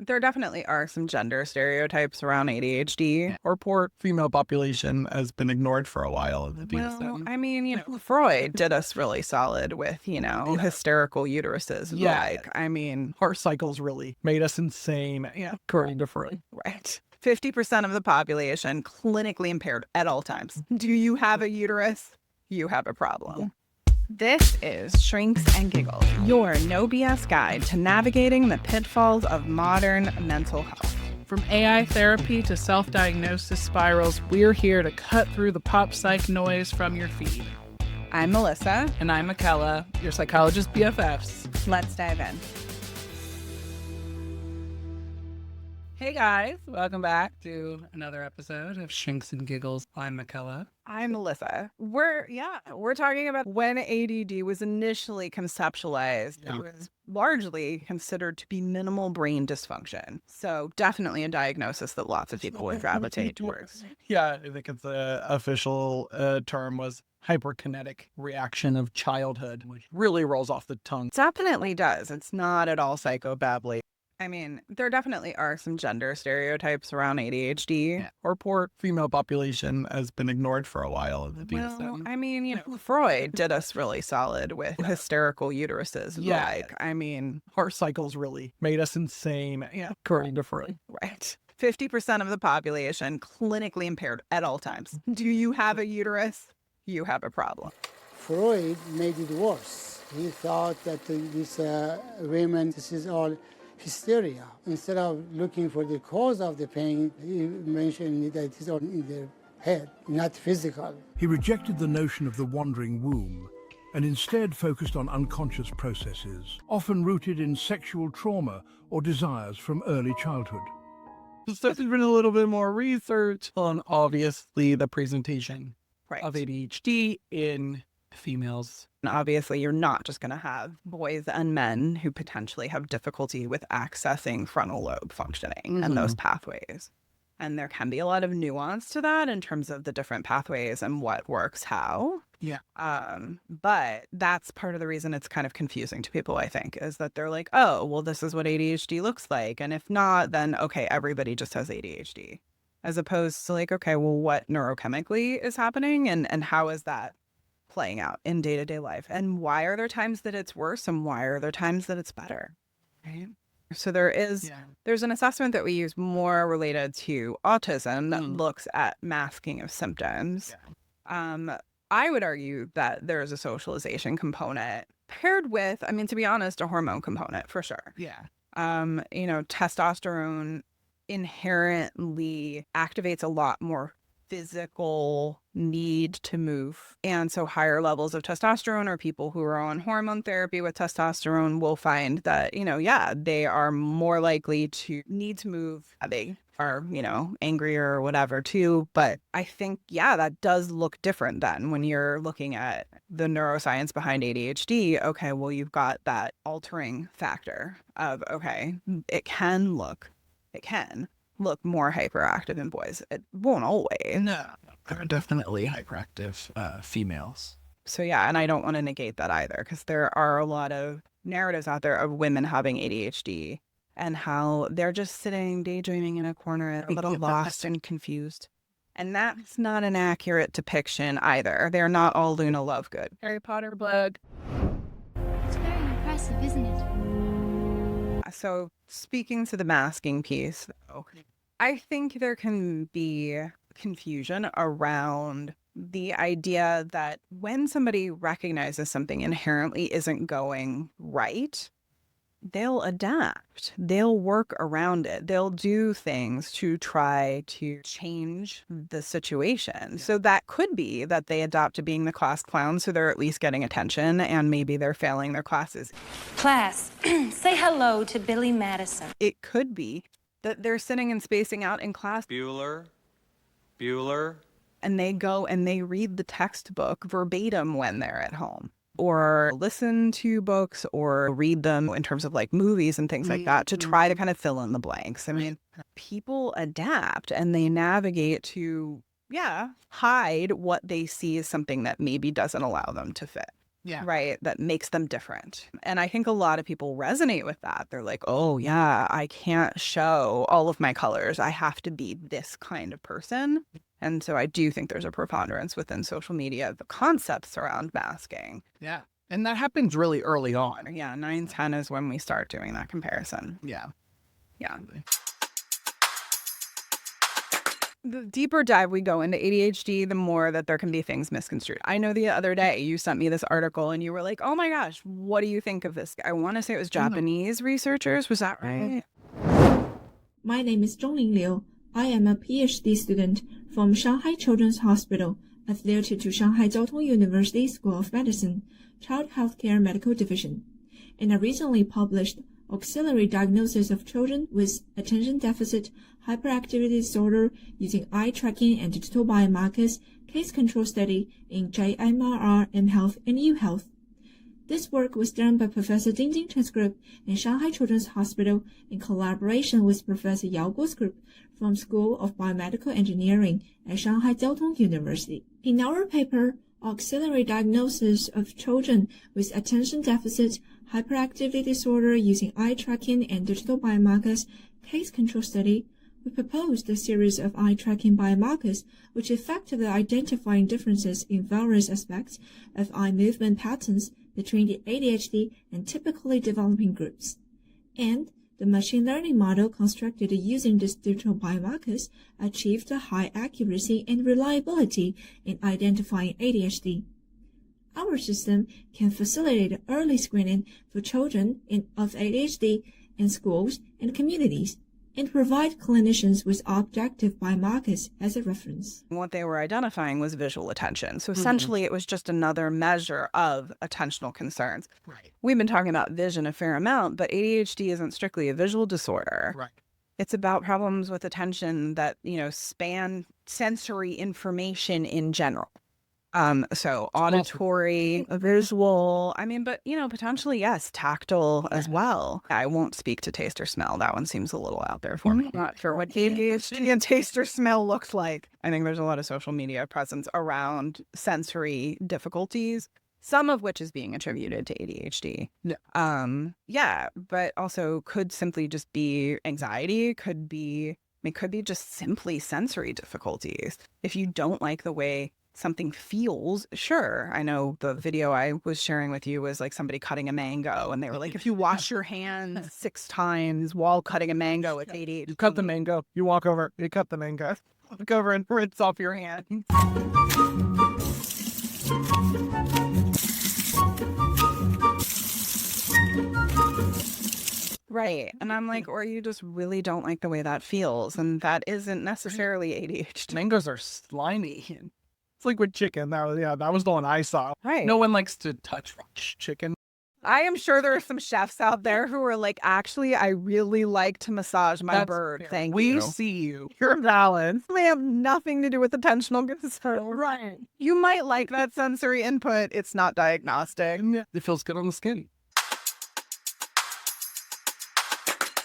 there definitely are some gender stereotypes around ADHD. Our poor female population has been ignored for a while. Well, I mean, Freud did us really solid with, hysterical uteruses. Yeah. Like, I mean, Our cycles really made us insane. Yeah, according to Freud. right. 50% of the population clinically impaired at all times. Do you have a uterus? You have a problem. This is Shrinks and Giggles, your no BS guide to navigating the pitfalls of modern mental health. From AI therapy to self-diagnosis spirals, we're here to cut through the pop psych noise from your feed. I'm Melissa. And I'm Michaela, your psychologist BFFs. Let's dive in. Hey guys, welcome back to another episode of Shrinks and Giggles. I'm Michaela. I'm Melissa. We're talking about when ADD was initially conceptualized. Yeah. It was largely considered to be minimal brain dysfunction. So definitely a diagnosis that lots of people would gravitate towards. Yeah, I think its official term was hyperkinetic reaction of childhood, which really rolls off the tongue. Definitely does. It's not at all psychobabbly. I mean, there definitely are some gender stereotypes around ADHD. Yeah. Our poor female population has been ignored for a while. Well, I mean, Freud did us really solid with hysterical uteruses. Yeah. Like, I mean, our cycles really made us insane. Yeah, according to Freud. right. 50% of the population clinically impaired at all times. Do you have a uterus? You have a problem. Freud made it worse. He thought that these women, this is all hysteria. Instead of looking for the cause of the pain, he mentioned that it's all in their head, not physical. He rejected the notion of the wandering womb and instead focused on unconscious processes, often rooted in sexual trauma or desires from early childhood. So there's been a little bit more research on, obviously, the presentation of ADHD in females. And obviously, you're not just going to have boys and men who potentially have difficulty with accessing frontal lobe functioning and those pathways. And there can be a lot of nuance to that in terms of the different pathways and what works how. Yeah. But that's part of the reason it's kind of confusing to people, I think, is that they're like, oh, well, this is what ADHD looks like. And if not, then, okay, everybody just has ADHD. As opposed to like, okay, well, what neurochemically is happening and how is that playing out in day-to-day life? And why are there times that it's worse and why are there times that it's better? Right? So there's an assessment that we use more related to autism that looks at masking of symptoms. Yeah. I would argue that there's a socialization component paired with, I mean, to be honest, a hormone component for sure. Yeah. Testosterone inherently activates a lot more physical need to move. And so higher levels of testosterone or people who are on hormone therapy with testosterone will find that, they are more likely to need to move. They are, angrier or whatever too. But I think, that does look different then when you're looking at the neuroscience behind ADHD. Okay, well, you've got that altering factor of, okay, it can look more hyperactive in boys. It won't always. No, there are definitely hyperactive females. So and I don't want to negate that either, because there are a lot of narratives out there of women having ADHD and how they're just sitting daydreaming in a corner, a little lost and confused. And that's not an accurate depiction either. They're not all Luna Lovegood. Harry Potter blood. It's very impressive, isn't it? So speaking to the masking piece, though, I think there can be confusion around the idea that when somebody recognizes something inherently isn't going right, they'll adapt. They'll work around it. They'll do things to try to change the situation. Yeah. So that could be that they adapt to being the class clown, so they're at least getting attention, and maybe they're failing their classes. Class, say hello to Billy Madison. It could be that they're sitting and spacing out in class. Bueller. And they go and they read the textbook verbatim when they're at home, or listen to books or read them in terms of like movies and things like that to try to kind of fill in the blanks. I mean, people adapt and they navigate to, hide what they see as something that maybe doesn't allow them to fit. right, that makes them different. And I think a lot of people resonate with that. They're like, oh, yeah, I can't show all of my colors. I have to be this kind of person. And so I do think there's a preponderance within social media of the concepts around masking. Yeah. And that happens really early on. Yeah, 9, 10 is when we start doing that comparison. Yeah. Yeah. The deeper dive we go into ADHD, the more that there can be things misconstrued. I know the other day you sent me this article and you were like, oh my gosh, what do you think of this? I want to say it was Japanese researchers. Was that right? My name is Zhongling Liu. I am a PhD student from Shanghai Children's Hospital, affiliated to Shanghai Jiao Tong University School of Medicine, Child Healthcare Medical Division. And I recently published Auxiliary Diagnosis of Children with Attention Deficit Hyperactivity Disorder using Eye Tracking and Digital Biomarkers Case Control Study in JMRR mHealth and UHealth. This work was done by Professor Jingjing Chen's group in Shanghai Children's Hospital in collaboration with Professor Yao Guo's group from School of Biomedical Engineering at Shanghai Jiao Tong University. In our paper, Auxiliary Diagnosis of Children with Attention Deficit Hyperactivity Disorder using Eye Tracking and Digital Biomarkers Case Control Study, we proposed a series of eye tracking biomarkers which effectively identify differences in various aspects of eye movement patterns between the ADHD and typically developing groups. And the machine learning model constructed using these digital biomarkers achieved a high accuracy and reliability in identifying ADHD. Our system can facilitate early screening for children of ADHD in schools and communities, and provide clinicians with objective biomarkers as a reference. What they were identifying was visual attention. So essentially it was just another measure of attentional concerns. Right. We've been talking about vision a fair amount, but ADHD isn't strictly a visual disorder. Right. It's about problems with attention that, span sensory information in general. So auditory, visual, but, potentially, yes, tactile as well. I won't speak to taste or smell. That one seems a little out there for me. I'm not sure what ADHD and taste or smell looks like. I think there's a lot of social media presence around sensory difficulties, some of which is being attributed to ADHD. Yeah. But also could simply just be anxiety, could be just simply sensory difficulties. If you don't like the way something feels, sure. I know the video I was sharing with you was like somebody cutting a mango, and they were like, if you wash your hands 6 times while cutting a mango, it's ADHD. You cut the mango, you walk over, you cut the mango, walk over and rinse off your hand. Right. And I'm like, or you just really don't like the way that feels, and that isn't necessarily ADHD. Mangoes are slimy. It's like with chicken. That was the one I saw. Right. No one likes to touch chicken. I am sure there are some chefs out there who are like, actually, I really like to massage my bird. Fair. Thank we you. We see you. You're valid. They have nothing to do with attentional concern. Right. You might like that sensory input. It's not diagnostic. It feels good on the skin.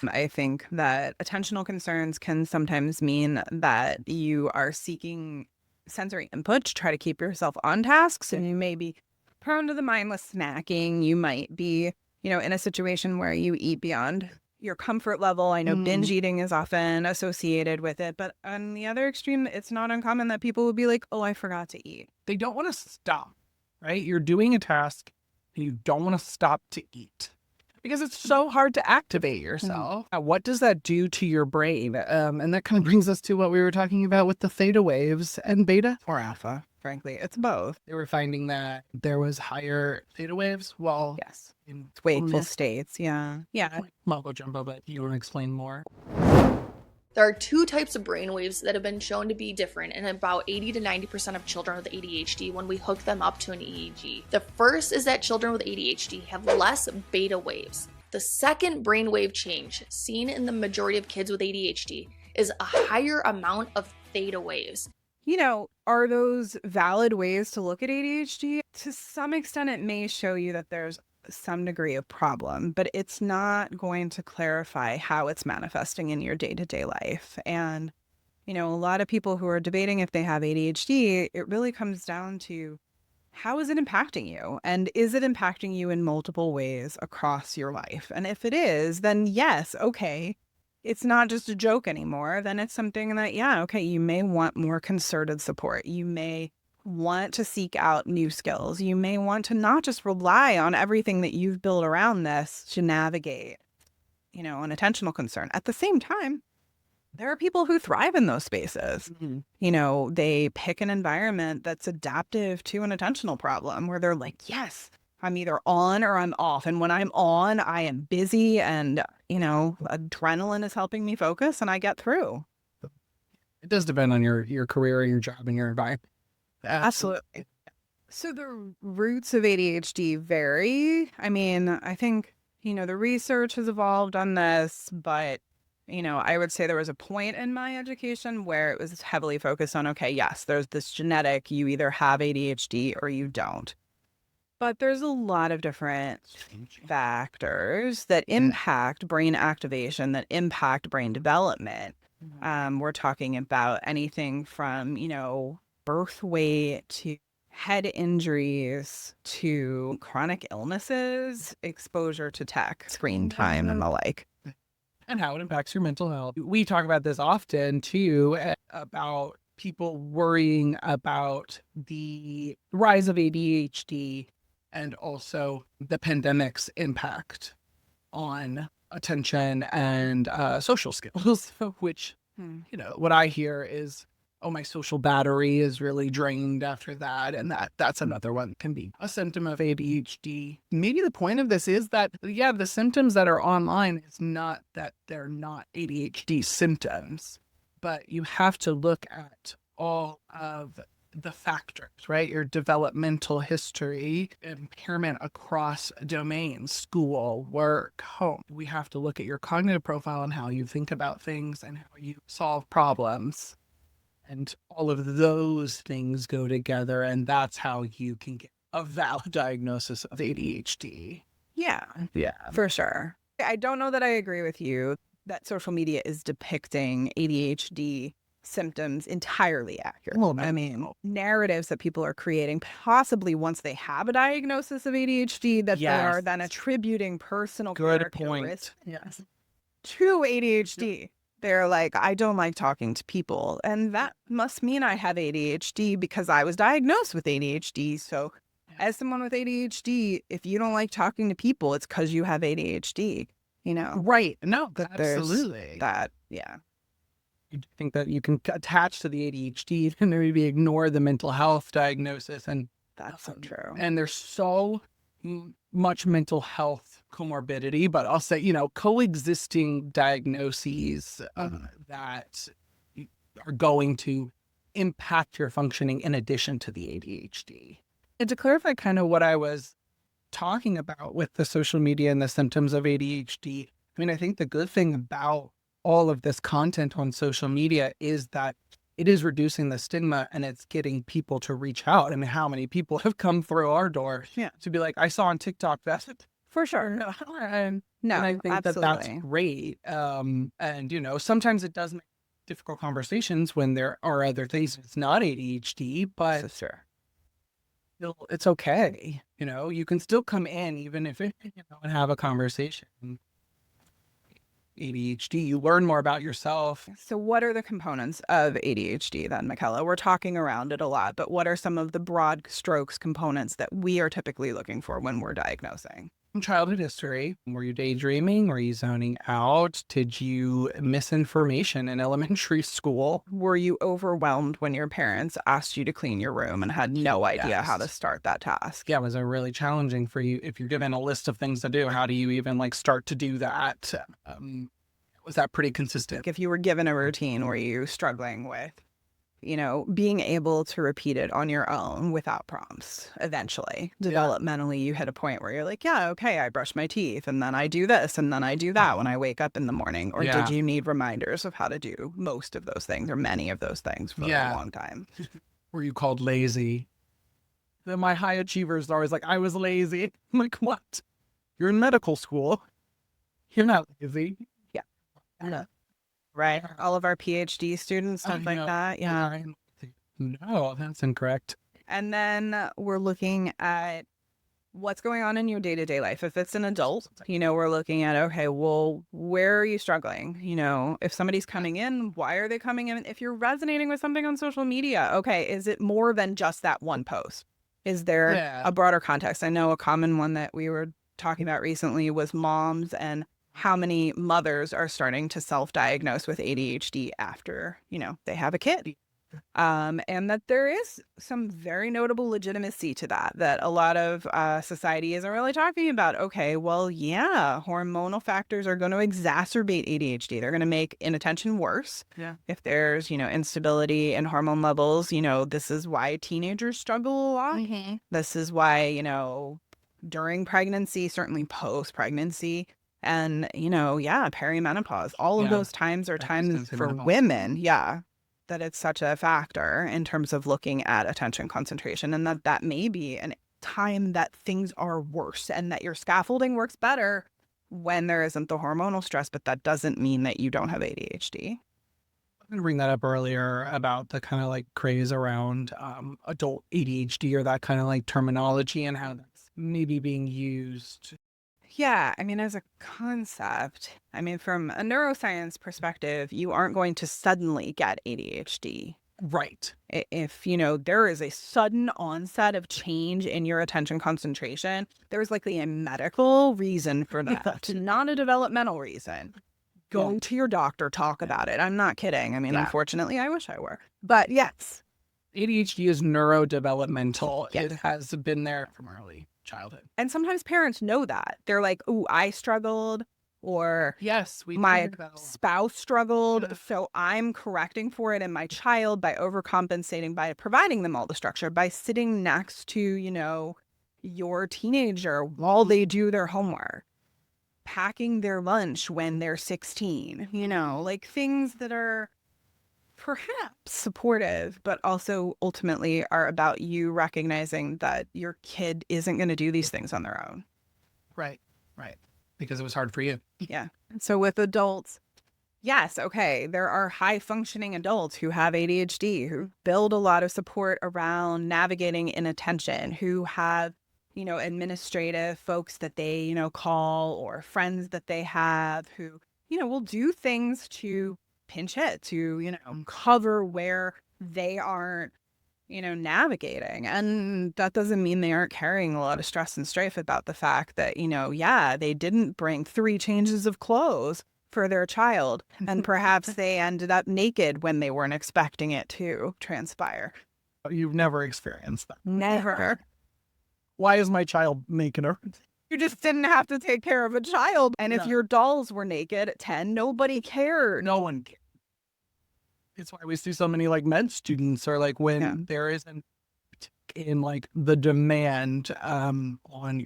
I think that attentional concerns can sometimes mean that you are seeking sensory input to try to keep yourself on task. So you may be prone to the mindless snacking. You might be, in a situation where you eat beyond your comfort level. I know binge eating is often associated with it, but on the other extreme, it's not uncommon that people will be like, oh, I forgot to eat. They don't want to stop, right? You're doing a task and you don't want to stop to eat, because it's so hard to activate yourself. What does that do to your brain? And that kind of brings us to what we were talking about with the theta waves and beta or alpha. Frankly, it's both. They were finding that there was higher theta waves while yes, in wakeful states. Yeah. Mumbo jumbo, but you want to explain more? There are 2 types of brainwaves that have been shown to be different in about 80 to 90% of children with ADHD when we hook them up to an EEG. The first is that children with ADHD have less beta waves. The second brainwave change seen in the majority of kids with ADHD is a higher amount of theta waves. Are those valid ways to look at ADHD? To some extent, it may show you that there's some degree of problem, but it's not going to clarify how it's manifesting in your day-to-day life. And, a lot of people who are debating if they have ADHD, it really comes down to how is it impacting you? And is it impacting you in multiple ways across your life? And if it is, then yes, okay, it's not just a joke anymore. Then it's something that, yeah, okay, you may want more concerted support. You may want to seek out new skills. You may want to not just rely on everything that you've built around this to navigate, an attentional concern. At the same time, there are people who thrive in those spaces. They pick an environment that's adaptive to an attentional problem where they're like, yes, I'm either on or I'm off. And when I'm on, I am busy and, adrenaline is helping me focus and I get through. It does depend on your career, your job, and your environment. Absolutely. So the roots of ADHD vary. I mean, I think, the research has evolved on this, but I would say there was a point in my education where it was heavily focused on, okay, yes, there's this genetic, you either have ADHD or you don't. But there's a lot of different factors that impact brain activation, that impact brain development. We're talking about anything from, birth weight to head injuries to chronic illnesses, exposure to tech, screen time, and the like. And how it impacts your mental health. We talk about this often too, about people worrying about the rise of ADHD and also the pandemic's impact on attention and social skills, which, what I hear is, oh, my social battery is really drained after that. And that's another one that can be a symptom of ADHD. Maybe the point of this is that, yeah, the symptoms that are online is not that they're not ADHD symptoms, but you have to look at all of the factors, right? Your developmental history, impairment across domains, school, work, home. We have to look at your cognitive profile and how you think about things and how you solve problems. And all of those things go together, and that's how you can get a valid diagnosis of ADHD. Yeah, for sure. I don't know that I agree with you that social media is depicting ADHD symptoms entirely accurate. Well, no. I mean, narratives that people are creating, possibly once they have a diagnosis of ADHD, that they are then attributing personal characteristics to ADHD. They're like, I don't like talking to people. And that must mean I have ADHD because I was diagnosed with ADHD. So as someone with ADHD, if you don't like talking to people, it's because you have ADHD, Right. No, absolutely. That, yeah. You think that you can attach to the ADHD and maybe ignore the mental health diagnosis. And that's so true. And there's so much mental health comorbidity, but I'll say, coexisting diagnoses that are going to impact your functioning in addition to the ADHD. And to clarify kind of what I was talking about with the social media and the symptoms of ADHD, I mean, I think the good thing about all of this content on social media is that it is reducing the stigma and it's getting people to reach out. And how many people have come through our door to be like, I saw on TikTok that. For sure. And I think that that's great. And, sometimes it does make difficult conversations when there are other things. It's not ADHD, but it's okay. You can still come in even if and have a conversation. ADHD, you learn more about yourself. So what are the components of ADHD then, Michaela? We're talking around it a lot, but what are some of the broad strokes components that we are typically looking for when we're diagnosing? Childhood history. Were you daydreaming? Were you zoning out? Did you miss information in elementary school? Were you overwhelmed when your parents asked you to clean your room and had no idea how to start that task? Yeah, was it really challenging for you? If you're given a list of things to do, how do you even start to do that? Was that pretty consistent? If you were given a routine, were you struggling with, being able to repeat it on your own without prompts eventually? Developmentally, you hit a point where you're like, yeah, okay, I brush my teeth and then I do this and then I do that when I wake up in the morning. Or did you need reminders of how to do most of those things or many of those things for a long time? Were you called lazy? My high achievers are always like, I was lazy. I'm like, what? You're in medical school. You're not lazy. Yeah. Right. All of our PhD students, stuff like that. Yeah. No, that's incorrect. And then we're looking at what's going on in your day-to-day life. If it's an adult, we're looking at, okay, well, where are you struggling? If somebody's coming in, why are they coming in? If you're resonating with something on social media, okay, is it more than just that one post? Is there a broader context? I know a common one that we were talking about recently was moms and how many mothers are starting to self-diagnose with ADHD after, they have a kid. And that there is some very notable legitimacy to that a lot of society isn't really talking about. Okay, well, yeah, hormonal factors are going to exacerbate ADHD. They're going to make inattention worse. Yeah. If there's, instability in hormone levels, this is why teenagers struggle a lot. Mm-hmm. This is why, during pregnancy, certainly post-pregnancy, and, perimenopause, all of those times are times for women. Yeah. That it's such a factor in terms of looking at attention concentration, and that may be a time that things are worse and that your scaffolding works better when there isn't the hormonal stress, but that doesn't mean that you don't have ADHD. I'm going to bring that up earlier about the kind of like craze around adult ADHD or that kind of like terminology and how that's maybe being used. Yeah, as a concept, from a neuroscience perspective, you aren't going to suddenly get ADHD. Right. If, there is a sudden onset of change in your attention concentration, there's likely a medical reason for that, not a developmental reason. Go to your doctor, talk about it. I'm not kidding. Unfortunately, I wish I were. But yes. ADHD is neurodevelopmental. Yes. It has been there from early childhood. And sometimes parents know that. They're like, "Ooh, I struggled," or yes, my spouse struggled, so I'm correcting for it in my child by overcompensating, by providing them all the structure, by sitting next to, your teenager while they do their homework, packing their lunch when they're 16, like things that are perhaps supportive, but also ultimately are about you recognizing that your kid isn't going to do these things on their own. Right. Because it was hard for you. Yeah. So with adults, yes, okay, there are high functioning adults who have ADHD, who build a lot of support around navigating inattention, who have, administrative folks that they, call, or friends that they have who, will do things to pinch hit, to, cover where they aren't, navigating. And that doesn't mean they aren't carrying a lot of stress and strife about the fact that, they didn't bring 3 changes of clothes for their child. And perhaps they ended up naked when they weren't expecting it to transpire. You've never experienced that. Never. Why is my child naked? You just didn't have to take care of a child. And if your dolls were naked at 10, nobody cared. No one cared. It's why we see so many like med students, or like when there isn't in like the demand on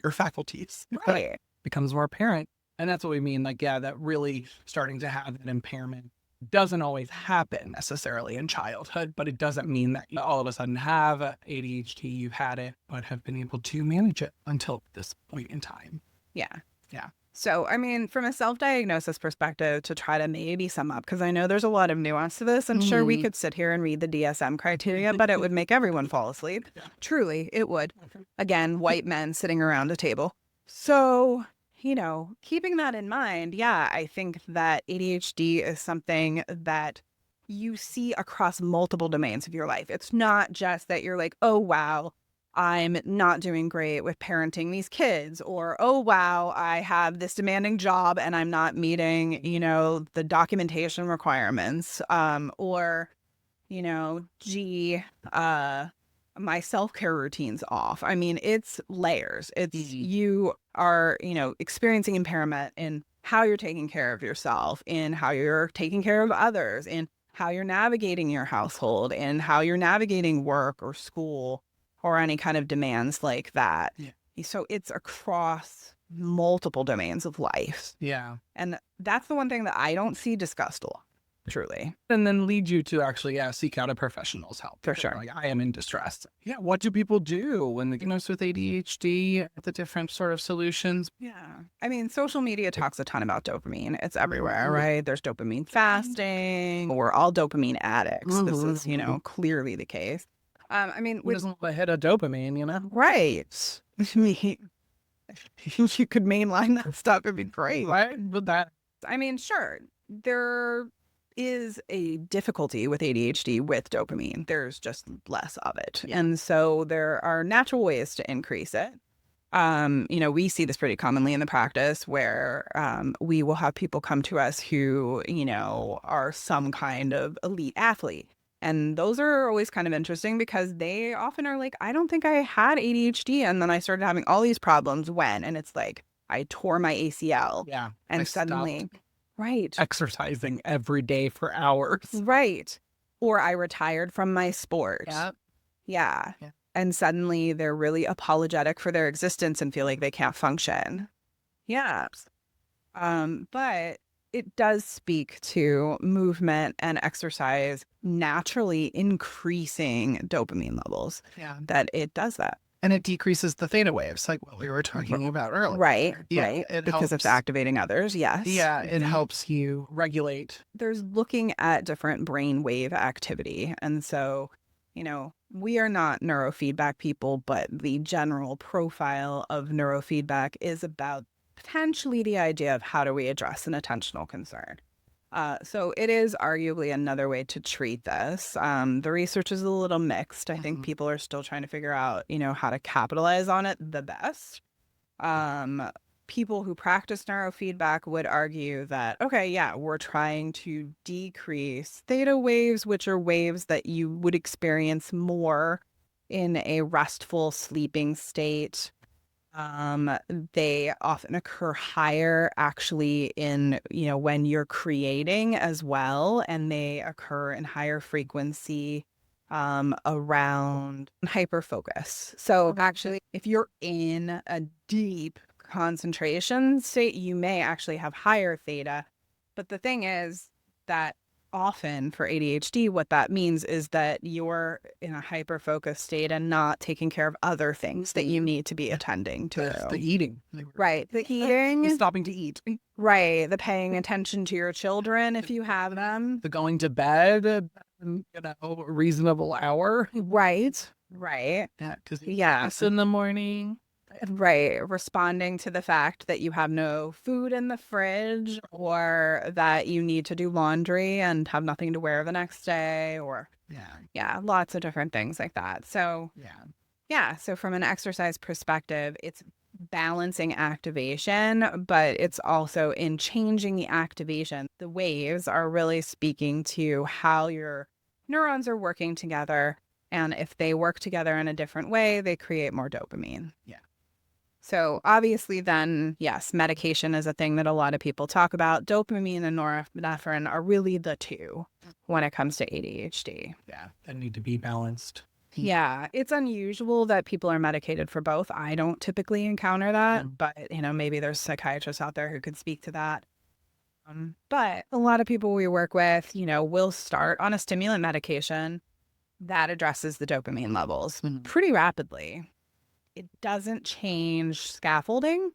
your faculties, right, becomes more apparent. And that's what we mean. Like, that really starting to have an impairment doesn't always happen necessarily in childhood, but it doesn't mean that you all of a sudden have ADHD, you've had it, but have been able to manage it until this point in time. Yeah. So, from a self-diagnosis perspective, to try to maybe sum up, because I know there's a lot of nuance to this. I'm sure we could sit here and read the DSM criteria, but it would make everyone fall asleep. Yeah. Truly, it would. Again, white men sitting around a table. So, keeping that in mind, I think that ADHD is something that you see across multiple domains of your life. It's not just that you're like, oh, wow, I'm not doing great with parenting these kids, or, oh, wow, I have this demanding job and I'm not meeting, the documentation requirements, or, my self-care routine's off. It's layers. It's you are, experiencing impairment in how you're taking care of yourself, in how you're taking care of others, in how you're navigating your household, in how you're navigating work or school, or any kind of demands like that. Yeah. So it's across multiple domains of life. Yeah. And that's the one thing that I don't see discussed a lot, truly. And then lead you to actually, seek out a professional's help. For sure. Like, I am in distress. Yeah. What do people do when they're diagnosed with ADHD, the different sort of solutions? Yeah. Social media talks a ton about dopamine. It's everywhere, right? There's dopamine fasting. We're all dopamine addicts. This is, clearly the case. I mean, Who doesn't love a hit of dopamine, you know? right. I mean, if you could mainline that stuff, it'd be great. Right? With that. I mean, sure, there is a difficulty with ADHD with dopamine. There's just less of it. And so there are natural ways to increase it. We see this pretty commonly in the practice where we will have people come to us who, are some kind of elite athlete. And those are always kind of interesting because they often are like, I don't think I had ADHD. And then I started having all these problems when, and it's like, I tore my ACL. Yeah. And I suddenly, stopped right. exercising every day for hours. Right. Or I retired from my sport. Yep. Yeah. Yeah. And suddenly they're really apologetic for their existence and feel like they can't function. Yeah. But it does speak to movement and exercise naturally increasing dopamine levels. Yeah. That it does that. And it decreases the theta waves, like what we were talking about earlier. Right. Yeah, right. it Because it's helps. activating others. Yes. Yeah, it helps you regulate. There's looking at different brain wave activity. And so, we are not neurofeedback people, but the general profile of neurofeedback is about potentially the idea of how do we address an attentional concern. So it is arguably another way to treat this. The research is a little mixed. I think people are still trying to figure out, how to capitalize on it the best. People who practice neurofeedback would argue that, okay, yeah, we're trying to decrease theta waves, which are waves that you would experience more in a restful sleeping state. They often occur higher actually in, when you're creating as well, and they occur in higher frequency around hyperfocus. So actually, if you're in a deep concentration state, you may actually have higher theta. But the thing is that often for ADHD, what that means is that you're in a hyper-focused state and not taking care of other things that you need to be attending to. The eating. Right. The eating. Stopping to eat. Right. The paying attention to your children if you have them. The going to bed at a reasonable hour. Right. Right. Yeah. Because Yes. in the morning. Right. Responding to the fact that you have no food in the fridge or that you need to do laundry and have nothing to wear the next day or lots of different things like that. So so from an exercise perspective, it's balancing activation, but it's also in changing the activation. The waves are really speaking to how your neurons are working together. And if they work together in a different way, they create more dopamine. Yeah. So obviously then, yes, medication is a thing that a lot of people talk about. Dopamine and norepinephrine are really the two when it comes to ADHD. Yeah, they need to be balanced. Yeah, it's unusual that people are medicated for both. I don't typically encounter that, but, maybe there's psychiatrists out there who could speak to that. But a lot of people we work with, will start on a stimulant medication that addresses the dopamine levels pretty rapidly. It doesn't change scaffolding.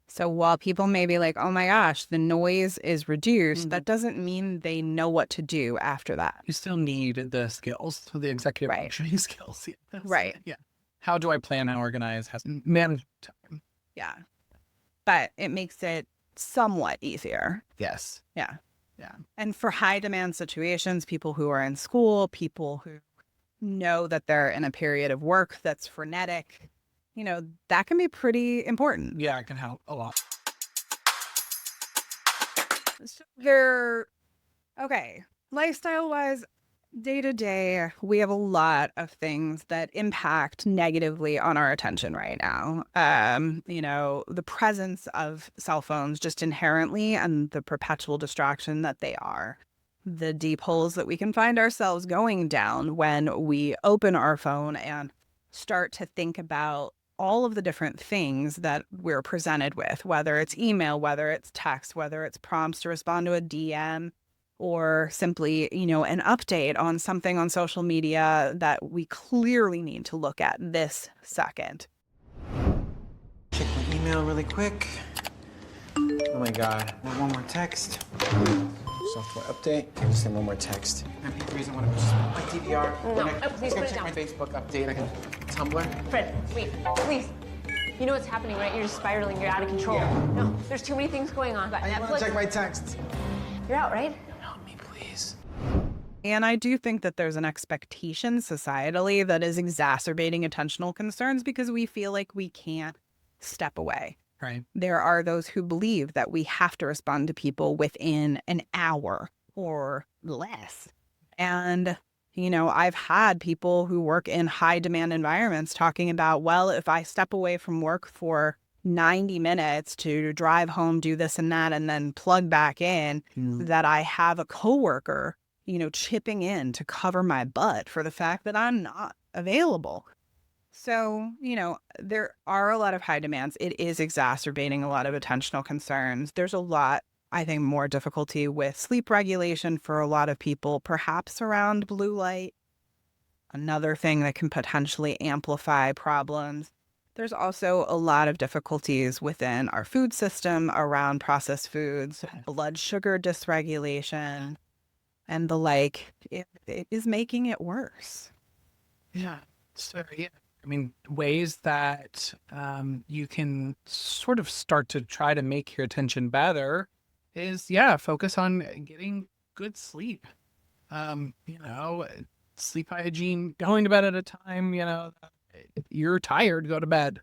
So while people may be like, oh my gosh, the noise is reduced, that doesn't mean they know what to do after that. You still need the skills, the executive functioning skills. Right. Yeah. How do I plan and organize? How to manage time? Yeah. But it makes it somewhat easier. Yes. Yeah. Yeah. And for high demand situations, people who are in school, people who know that they're in a period of work that's frenetic, that can be pretty important. Yeah, it can help a lot. So lifestyle-wise, day to day, we have a lot of things that impact negatively on our attention right now. The presence of cell phones just inherently and the perpetual distraction that they are. The deep holes that we can find ourselves going down when we open our phone and start to think about all of the different things that we're presented with, whether it's email, whether it's text, whether it's prompts to respond to a DM, or simply, an update on something on social media that we clearly need to look at this second. Check my email really quick. Oh my God, one more text. Software update. Okay, just send one more text. MP3s, I want to just my DVR. No, please put it down. My Facebook update. I can Tumblr. Fred, wait, please. You know what's happening, right? You're just spiraling. You're out of control. Yeah. No, there's too many things going on. I want to check my texts. You're out, right? Help me, please. And I do think that there's an expectation societally that is exacerbating attentional concerns because we feel like we can't step away. Right. There are those who believe that we have to respond to people within an hour or less. And, you know, I've had people who work in high demand environments talking about, well, if I step away from work for 90 minutes to drive home, do this and that, and then plug back in, that I have a coworker, you know, chipping in to cover my butt for the fact that I'm not available. So, you know, there are a lot of high demands. It is exacerbating a lot of attentional concerns. There's a lot, I think, more difficulty with sleep regulation for a lot of people, perhaps around blue light. Another thing that can potentially amplify problems. There's also a lot of difficulties within our food system around processed foods, blood sugar dysregulation, and the like. It is making it worse. Yeah. So, yeah. I mean, ways that you can sort of start to try to make your attention better is, focus on getting good sleep. You know, sleep hygiene, going to bed at a time, you know, if you're tired, go to bed.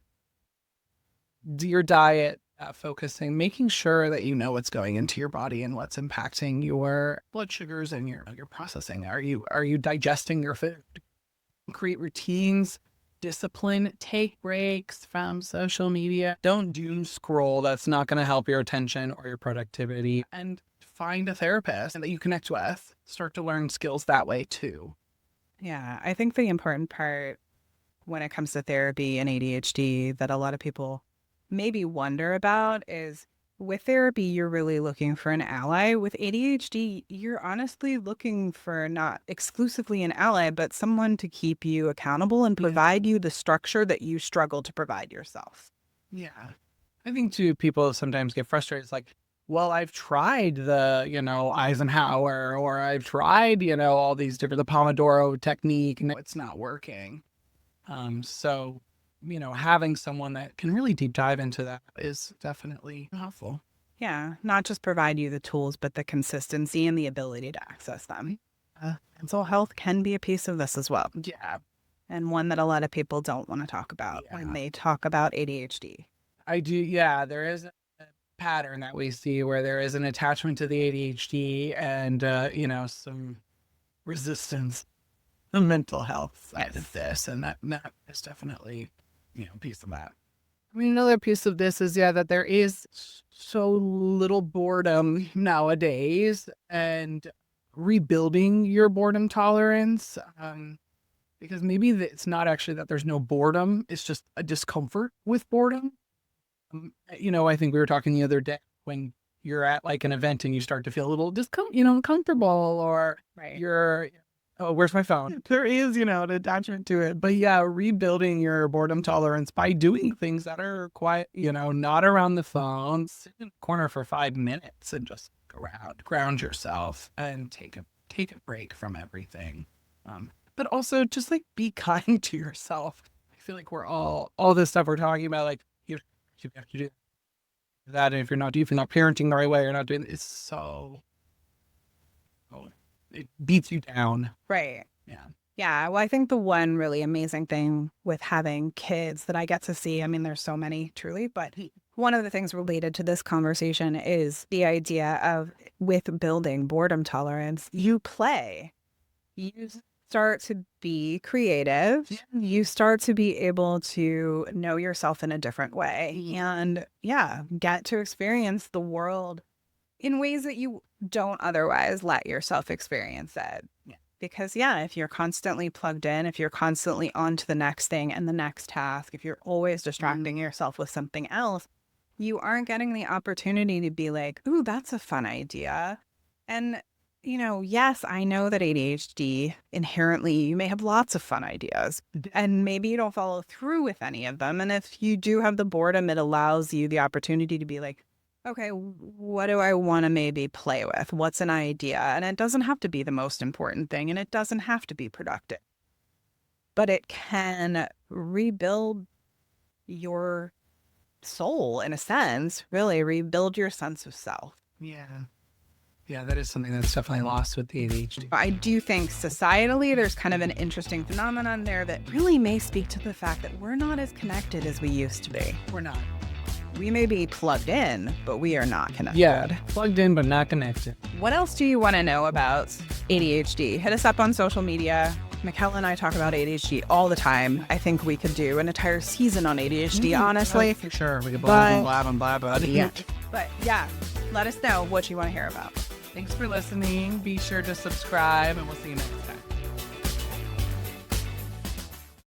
Do your diet, focusing, making sure that you know what's going into your body and what's impacting your blood sugars and your processing. Are you digesting your food? Create routines. Discipline, take breaks from social media. Don't doom scroll. That's not going to help your attention or your productivity. And find a therapist that you connect with. Start to learn skills that way too. Yeah, I think the important part when it comes to therapy and ADHD that a lot of people maybe wonder about is with therapy, you're really looking for an ally. With ADHD, you're honestly looking for not exclusively an ally, but someone to keep you accountable and provide you the structure that you struggle to provide yourself. Yeah. I think too, people sometimes get frustrated. It's like, well, I've tried the, you know, Eisenhower, or I've tried, you know, all these different, the Pomodoro technique, and it's not working. So, you know, having someone that can really deep dive into that is definitely helpful. Yeah, not just provide you the tools, but the consistency and the ability to access them. Mental health can be a piece of this as well. Yeah. And one that a lot of people don't want to talk about when they talk about ADHD. I do. Yeah, there is a pattern that we see where there is an attachment to the ADHD and, you know, some resistance to mental health side of this. And that is definitely, you know, a piece of that. I mean, another piece of this is, that there is so little boredom nowadays, and rebuilding your boredom tolerance, because maybe it's not actually that there's no boredom, it's just a discomfort with boredom. You know, I think we were talking the other day when you're at like an event and you start to feel a little uncomfortable, or you're, oh, where's my phone? There is, you know, an attachment to it. But yeah, rebuilding your boredom tolerance by doing things that are quiet, you know, not around the phone. Sit in a corner for 5 minutes and just ground yourself and take a break from everything. But also just like be kind to yourself. I feel like we're all this stuff we're talking about, like you have to do that. And if you're not parenting the right way, you're not doing it's so. It beats you down. Right. Yeah. Yeah. Well, I think the one really amazing thing with having kids that I get to see, I mean, there's so many truly, but one of the things related to this conversation is the idea of with building boredom tolerance, you play. You start to be creative. Yeah. You start to be able to know yourself in a different way and get to experience the world in ways that you don't otherwise let yourself experience it. Yeah. Because if you're constantly plugged in, if you're constantly on to the next thing and the next task, if you're always distracting yourself with something else, you aren't getting the opportunity to be like, ooh, that's a fun idea. And, you know, yes, I know that ADHD inherently, you may have lots of fun ideas and maybe you don't follow through with any of them. And if you do have the boredom, it allows you the opportunity to be like, okay, what do I want to maybe play with? What's an idea? And it doesn't have to be the most important thing, and it doesn't have to be productive, but it can rebuild your soul in a sense, really rebuild your sense of self. Yeah. Yeah, that is something that's definitely lost with the ADHD. I do think societally there's kind of an interesting phenomenon there that really may speak to the fact that we're not as connected as we used to be. We're not. We may be plugged in, but we are not connected. Yeah, plugged in but not connected. What else do you want to know about ADHD? Hit us up on social media. Michaela and I talk about ADHD all the time. I think we could do an entire season on ADHD, honestly. For sure. We could blab about it. Yeah. But yeah, let us know what you want to hear about. Thanks for listening. Be sure to subscribe, and we'll see you next time.